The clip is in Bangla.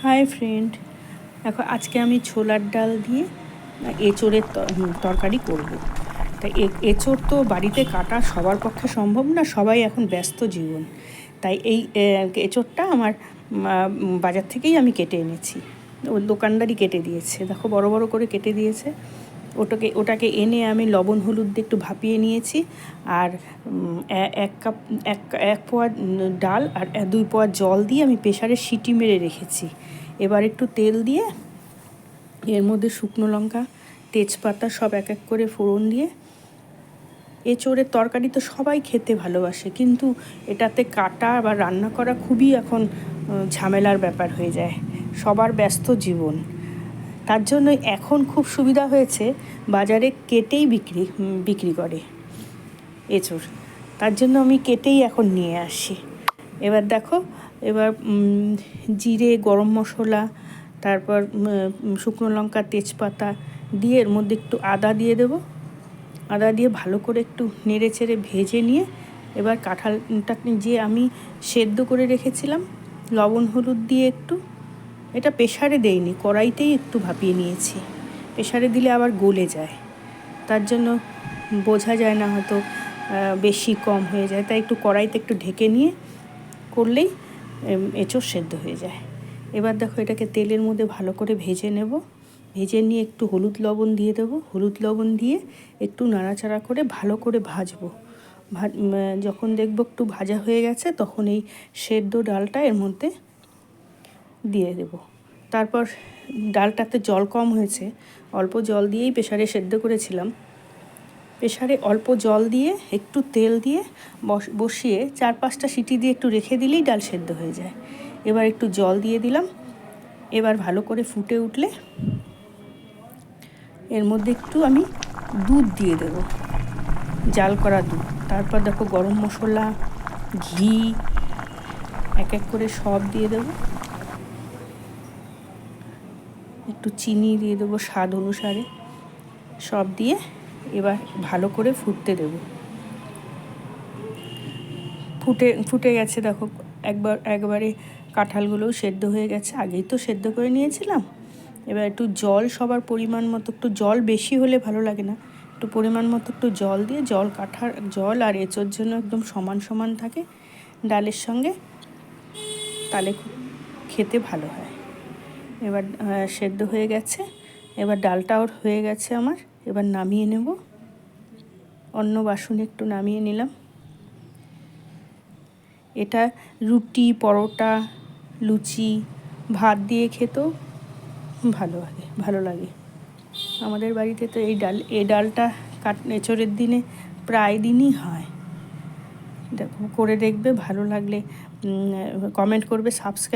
হাই ফ্রেন্ড, দেখো আজকে আমি ছোলার ডাল দিয়ে এঁচোড়ের তরকারি করব। তাই এঁচোড় তো বাড়িতে কাটা সবার পক্ষে সম্ভব না, সবাই এখন ব্যস্ত জীবন। তাই এই এঁচোড়টা আমার বাজার থেকেই আমি কেটে এনেছি, দোকানদারই কেটে দিয়েছে। দেখো বড় বড় করে কেটে দিয়েছে। ওটাকে এনে আমি লবণ হলুদ দিয়ে একটু ভাপিয়ে নিয়েছি। আর এক পোয়া ডাল আর 2 পোয়া জল দিয়ে আমি প্রেসারে সিটি মেরে রেখেছি। এবার একটু তেল দিয়ে এর মধ্যে শুকনো লঙ্কা, তেজপাতা সব এক এক করে ফোড়ন দিয়ে, এঁচোড়ের তরকারি তো সবাই খেতে ভালোবাসে, কিন্তু এটাতে কাটা বা রান্না করা খুবই এখন ঝামেলার ব্যাপার হয়ে যায়। সবার ব্যস্ত জীবন, তার জন্য এখন খুব সুবিধা হয়েছে, বাজারে কেটেই বিক্রি করে এঁচোড়। তার জন্য আমি কেটেই এখন নিয়ে আসি। এবার দেখো, এবার জিরে, গরম মশলা, তারপর শুকনো লঙ্কা, তেজপাতা দিয়ে এর মধ্যে একটু আদা দিয়ে দেবো। আদা দিয়ে ভালো করে একটু নেড়ে চেড়ে ভেজে নিয়ে এবার কাঁঠালটা যে আমি সেদ্ধ করে রেখেছিলাম লবণ হলুদ দিয়ে একটু, এটা প্রেসারে দেইনি, কড়াইতেই একটু ভাপিয়ে নিয়েছি। প্রেসারে দিলে আবার গলে যায়, তার জন্য বোঝা যায় না, হয়তো বেশি কম হয়ে যায়। তাই একটু কড়াইতে একটু ঢেকে নিয়ে করলেই এঁচোড় সেদ্ধ হয়ে যায়। এবার দেখো এটাকে তেলের মধ্যে ভালো করে ভেজে নেব। ভেজে নিয়ে একটু হলুদ লবণ দিয়ে দেবো। হলুদ লবণ দিয়ে একটু নাড়াচাড়া করে ভালো করে ভাজবো। যখন দেখবো একটু ভাজা হয়ে গেছে, তখন এই সেদ্ধ ডালটা এর মধ্যে দিয়ে দেবো। তারপর ডালটাতে জল কম হয়েছে, অল্প জল দিয়েই প্রেসারে সেদ্ধ করেছিলাম। প্রেসারে অল্প জল দিয়ে একটু তেল দিয়ে বসিয়ে 4-5টা সিটি দিয়ে একটু রেখে দিলেই ডাল সেদ্ধ হয়ে যায়। এবার একটু জল দিয়ে দিলাম। এবার ভালো করে ফুটে উঠলে এর মধ্যে একটু আমি দুধ দিয়ে দেব, জাল করা দুধ। তারপর দেখো গরম মশলা, ঘি এক এক করে সব দিয়ে দেব। একটু চিনি দিয়ে দেবো স্বাদ অনুসারে, সব দিয়ে এবার ভালো করে ফুটতে দেব। ফুটে গেছে দেখো, একবারে কাঁঠালগুলোও সেদ্ধ হয়ে গেছে, আগেই তো সেদ্ধ করে নিয়েছিলাম। এবার একটু জল, সবার পরিমাণ মতো, একটু জল বেশি হলে ভালো লাগে না, একটু পরিমাণ মতো একটু জল দিয়ে, জল আর এঁচোড় জন্য একদম সমান সমান থাকে ডালের সঙ্গে, তাহলে খেতে ভালো হয়। এবার সেদ্ধ হয়ে গেছে, এবার ডালটাও হয়ে গেছে আমার। এবার নামিয়ে নেব, অন্য বাসনে একটু নামিয়ে নিলাম। এটা রুটি, পরোটা, লুচি, ভাত দিয়ে খেতেও ভালো লাগে। আমাদের বাড়িতে তো এই ডালটা এঁচোড়ের দিনে প্রায় দিনই হয়। করে দেখবে, ভালো লাগলে কমেন্ট করবে, সাবস্ক্রাইব